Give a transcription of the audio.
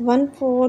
1/4